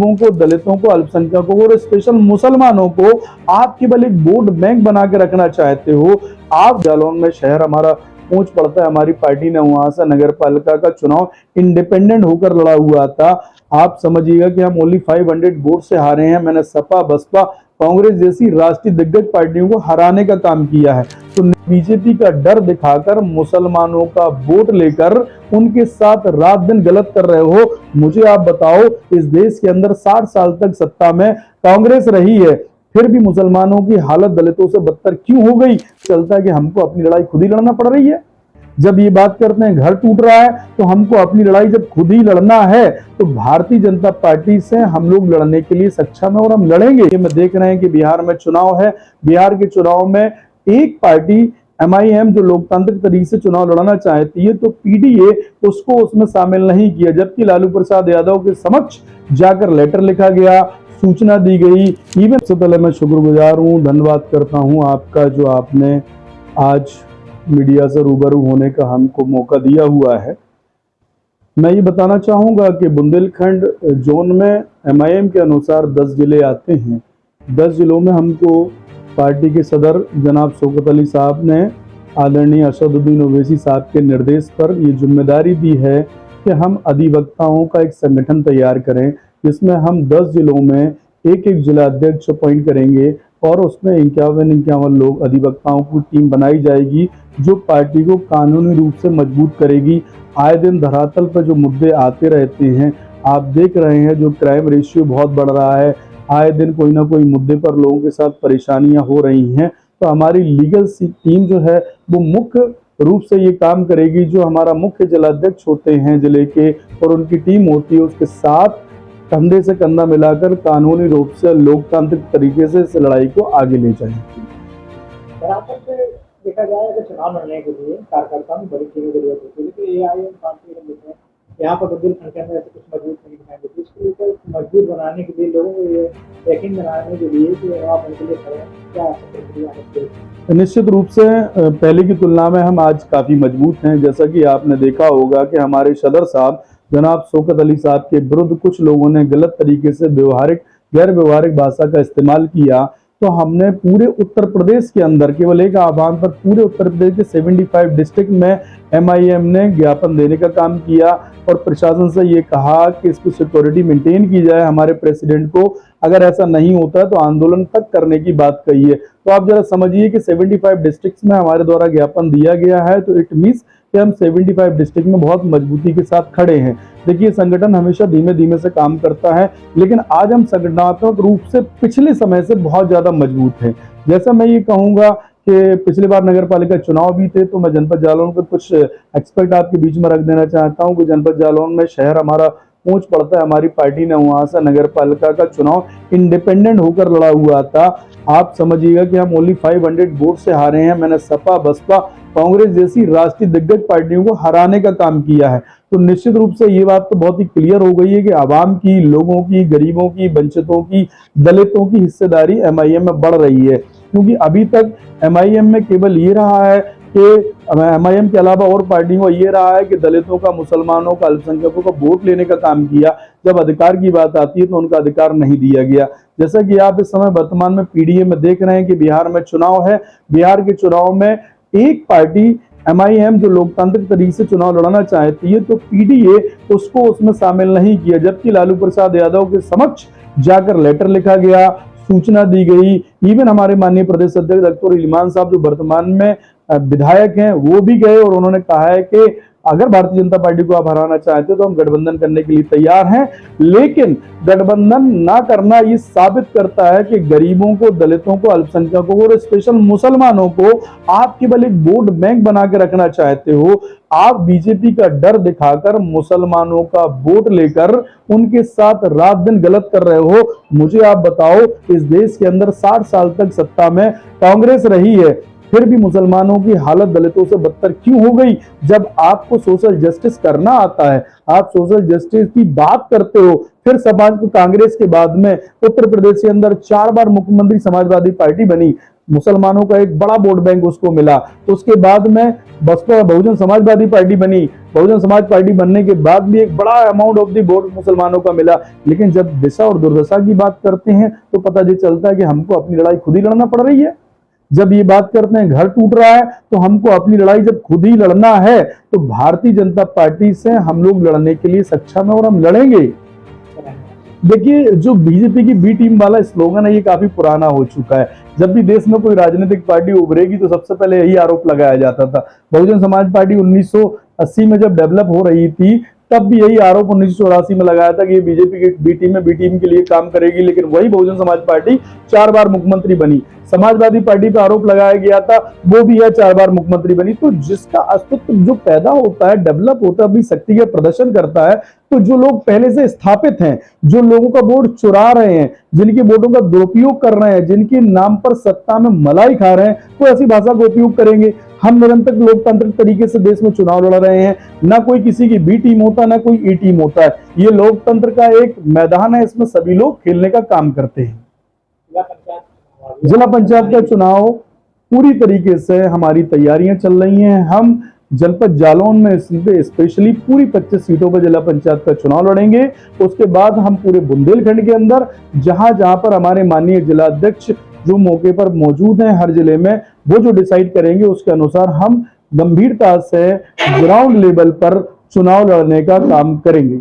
गरीबों को, दलितों को, अल्पसंख्यकों को और स्पेशल मुसलमानों को आप केवल एक वोट बैंक बना के रखना चाहते हो। आप जालौन में शहर हमारा पहुंच पड़ता है, हमारी पार्टी ने वहां से नगर पालिका का चुनाव इंडिपेंडेंट होकर लड़ा हुआ था। आप समझिएगा कि हम ओनली 500 वोट से हारे हैं। मैंने सपा, बसपा, कांग्रेस जैसी राष्ट्रीय दिग्गज पार्टियों को हराने का काम किया है। तो बीजेपी का डर दिखाकर, मुसलमानों का वोट लेकर उनके साथ रात दिन गलत कर रहे हो। मुझे आप बताओ, इस देश के अंदर 60 साल तक सत्ता में कांग्रेस रही है, फिर भी मुसलमानों की हालत दलितों से बदतर क्यों हो गई? चलता है कि हमको अपनी लड़ाई खुद ही लड़ना पड़ रही है। जब ये बात करते हैं घर टूट रहा है, तो हमको अपनी लड़ाई जब खुद ही लड़ना है तो भारतीय जनता पार्टी से हम लोग लड़ने के लिए सक्षम है और हम लड़ेंगे। ये मैं देख रहे हैं कि बिहार में चुनाव है। बिहार के चुनाव में एक पार्टी MIM जो लोकतांत्रिक तरीके से चुनाव लड़ना चाहती है, तो PDA उसको उसमें शामिल नहीं किया, जबकि लालू प्रसाद यादव के समक्ष जाकर लेटर लिखा गया, सूचना दी गई। इवन सबसे पहले मैं शुक्रगुजार हूँ, धन्यवाद करता हूँ आपका, जो आपने आज मीडिया से रूबरू होने का हमको मौका दिया हुआ है। मैं ये बताना चाहूंगा कि बुंदेलखंड जोन में MIM के अनुसार 10 जिले आते हैं। 10 जिलों में हमको पार्टी के सदर जनाब शौकत अली साहब ने आदरणीय असदुद्दीन ओवैसी साहब के निर्देश पर ये जिम्मेदारी दी है कि हम अधिवक्ताओं का एक संगठन तैयार करें, जिसमें हम 10 जिलों में एक एक जिला अध्यक्ष अपॉइंट करेंगे और उसमें 51 लोग अधिवक्ताओं की टीम बनाई जाएगी, जो पार्टी को कानूनी रूप से मजबूत करेगी। आए दिन धरातल पर जो मुद्दे आते रहते हैं, आप देख रहे हैं, जो क्राइम रेशियो बहुत बढ़ रहा है, आए दिन कोई ना कोई मुद्दे पर लोगों के साथ परेशानियां हो रही हैं। तो हमारी लीगल टीम जो है वो मुख्य रूप से ये काम करेगी। जो हमारा मुख्य जिलाध्यक्ष होते हैं जिले के और उनकी टीम होती है, उसके साथ कंधे से कंधा मिलाकर कानूनी रूप से लोकतांत्रिक तरीके से इस लड़ाई को आगे ले जाएंगे। देखा जाए अगर चुनाव लड़ने के लिए कार्यकर्ताओं में बड़ी टीमों की जरूरत होती है, तो AIM पार्टी के लोग यहाँ पर बुंदेलखंड में ऐसे कुछ मजबूत नहीं दिखाई देती। इसको लेकर मजबूत बनाने के लिए, लोगों को यकीन दिलाने के लिए कि आप उनके लिए खड़े हैं, क्या प्रक्रिया है? निश्चित रूप से पहले की तुलना में हम आज काफी मजबूत हैं। जैसा कि आपने देखा होगा कि हमारे सदर साहब जनाब शौकत अली साहब के विरुद्ध कुछ लोगों ने गलत तरीके से गैर व्यवहारिक भाषा का इस्तेमाल किया, तो हमने पूरे उत्तर प्रदेश के अंदर केवल एक आह्वान पर पूरे उत्तर प्रदेश के 75 डिस्ट्रिक्ट में MIM ने ज्ञापन देने का काम किया और प्रशासन से ये कहा कि इसकी सिक्योरिटी मेंटेन की जाए। हमारे प्रेसिडेंट को अगर ऐसा नहीं होता है तो आंदोलन तक करने की बात कही है। तो आप जरा समझिए कि 75 डिस्ट्रिक्ट में हमारे द्वारा ज्ञापन दिया गया है, तो इट मीन्स कि हम 75 डिस्ट्रिक्ट में बहुत मजबूती के साथ खड़े हैं। देखिए, संगठन हमेशा धीमे धीमे से काम करता है, लेकिन आज हम संगठनात्मक रूप से पिछले समय से बहुत ज्यादा मजबूत हैं। जैसा मैं ये कहूंगा कि पिछली बार नगर पालिका चुनाव भी थे, तो मैं जनपद जालौन के कुछ एक्सपर्ट आपके बीच में रख देना चाहता हूँ कि जनपद जालौन में शहर हमारा पहुंच पड़ता है, हमारी पार्टी ने वहां से नगर पालिका का चुनाव इंडिपेंडेंट होकर लड़ा हुआ था। आप समझिएगा कि हम ओनली 500 वोट से हारे हैं। मैंने सपा, बसपा, कांग्रेस जैसी राष्ट्रीय दिग्गज पार्टियों को हराने का काम किया है। तो निश्चित रूप से ये बात तो बहुत ही क्लियर हो गई है कि आवाम की, लोगों की, गरीबों की, वंचितों की, दलितों की हिस्सेदारी MIM में बढ़ रही है। क्योंकि अभी तक MIM में केवल ये रहा है कि MIM के अलावा और पार्टियों को ये रहा है कि दलितों का, मुसलमानों का, अल्पसंख्यकों का वोट लेने का काम किया। जब अधिकार की बात आती है तो उनका अधिकार नहीं दिया गया। जैसा कि आप इस समय वर्तमान में PDA में देख रहे हैं कि बिहार में चुनाव है। बिहार के चुनाव में एक पार्टी MIM जो लोकतांत्रिक तरीके से चुनाव लड़ना चाहती है, तो PDA उसको उसमें शामिल नहीं किया, जबकि लालू प्रसाद यादव के समक्ष जाकर लेटर लिखा गया, सूचना दी गई। इवन हमारे माननीय प्रदेश अध्यक्ष डॉक्टर इल्मान साहब जो वर्तमान में विधायक हैं, वो भी गए और उन्होंने कहा है कि अगर भारतीय जनता पार्टी को आप हराना चाहते हो तो हम गठबंधन करने के लिए तैयार हैं। लेकिन गठबंधन ना करना ये साबित करता है कि गरीबों को, दलितों को, अल्पसंख्यकों को और स्पेशल मुसलमानों को आप केवल एक वोट बैंक बना के रखना चाहते हो। आप बीजेपी का डर दिखाकर मुसलमानों का वोट लेकर उनके साथ रात दिन गलत कर रहे हो। मुझे आप बताओ, इस देश के अंदर 60 साल तक सत्ता में कांग्रेस रही है, फिर भी मुसलमानों की हालत दलितों से बदतर क्यों हो गई? जब आपको सोशल जस्टिस करना आता है, आप सोशल जस्टिस की बात करते हो, फिर समाज को, कांग्रेस के बाद में उत्तर प्रदेश के अंदर 4 बार मुख्यमंत्री समाजवादी पार्टी बनी। मुसलमानों का एक बड़ा वोट बैंक उसको मिला। तो उसके बाद में बसपा बहुजन समाजवादी पार्टी बनी, बहुजन समाज पार्टी बनने के बाद भी एक बड़ा अमाउंट ऑफ द वोट मुसलमानों का मिला। लेकिन जब दिशा और दुर्दशा की बात करते हैं तो पता ये चलता है कि हमको अपनी लड़ाई खुद ही लड़ना पड़ रही है। जब ये बात करते हैं घर टूट रहा है तो हमको अपनी लड़ाई जब खुद ही लड़ना है तो भारतीय जनता पार्टी से हम लोग लड़ने के लिए सक्षम है और हम लड़ेंगे। देखिए, जो बीजेपी की बी टीम वाला स्लोगन है ये काफी पुराना हो चुका है। जब भी देश में कोई राजनीतिक पार्टी उभरेगी तो सबसे पहले यही आरोप लगाया जाता था। बहुजन समाज पार्टी 1980 में जब डेवलप हो रही थी तब भी यही आरोप 1984 में लगाया था कि ये बीजेपी की बी टीम है, बी टीम के लिए काम करेगी। लेकिन वही बहुजन समाज पार्टी 4 बार मुख्यमंत्री बनी। समाजवादी पार्टी पे आरोप लगाया गया था, वो भी है 4 बार मुख्यमंत्री बनी। तो जिसका अस्तित्व जो पैदा होता है, डेवलप होता है, अपनी शक्ति का प्रदर्शन करता है, तो जो लोग पहले से स्थापित हैं, जो लोगों का वोट चुरा रहे हैं, जिनके वोटों का दुरुपयोग कर रहे हैं, जिनके नाम पर सत्ता में मलाई खा रहे हैं, वो ऐसी भाषा का उपयोग करेंगे। हम निरंतर लोकतांत्रिक तरीके से देश में चुनाव लड़ रहे हैं। ना कोई किसी की बी टीम होता है, ना कोई ई टीम होता है। ये लोकतंत्र का एक मैदान है, इसमें सभी लोग खेलने का काम करते हैं। जिला पंचायत का चुनाव पूरी तरीके से हमारी तैयारियां चल रही हैं। हम जनपद जालौन में स्पेशली पूरी 25 सीटों पर जिला पंचायत का चुनाव लड़ेंगे। उसके बाद हम पूरे बुंदेलखंड के अंदर जहां जहां पर हमारे माननीय जिला अध्यक्ष जो मौके पर मौजूद हैं हर जिले में, वो जो डिसाइड करेंगे उसके अनुसार हम गंभीरता से ग्राउंड लेवल पर चुनाव लड़ने का काम करेंगे।